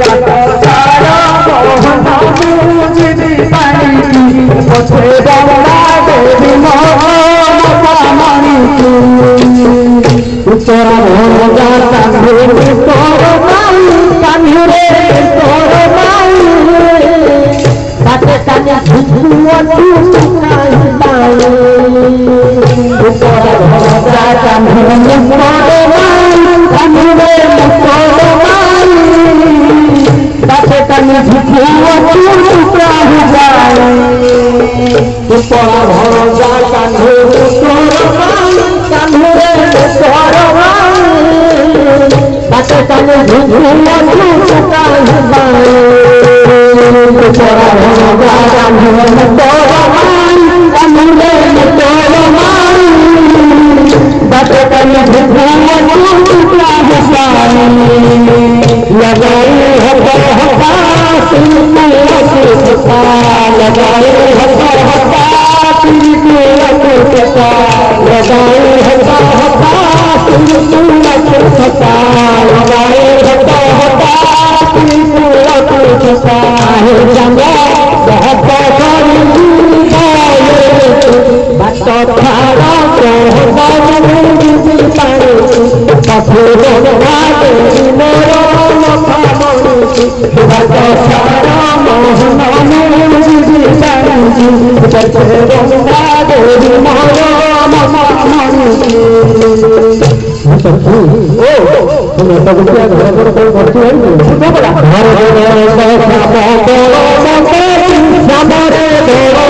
रात सारा मोहन मुझे पानी पछे गंगा देवी मोहनी तोरा भोजा कान्हे तोर माई कान्हे तोर माई बाटे कान्हे झुझुआ तू काई बाई तोरा भोजा कान्हे तोर माई कान्हे तोर माई बाटे कान्हे झुझुआ तू काई बाई तोरा भोजा कान्हे तोर माई कान्हे तोर बाटे कान्हे झुझुआ तू काई बाई तोरा भोजा कान्हे तोर माई कान्हे तोर माई बाटे कान्हे झुझुआ तू काई बाई लगाई हवा हवा तुमने रखता लगाई हवा हवा तुमने रखता लगाई हवा हवा तुमने रखता लगाई हवा हवा तुमने रखता है जंगा बहुत करी बात थारा को बाबू पानी पथुर बाटे मोरो मखामनी बात थारा मोहन मुझे पानी पथुर बाटे मोरो मखामनी ओ तुम तो क्या घर पर कोई करती है सुनो बड़ा घर हमारे देरो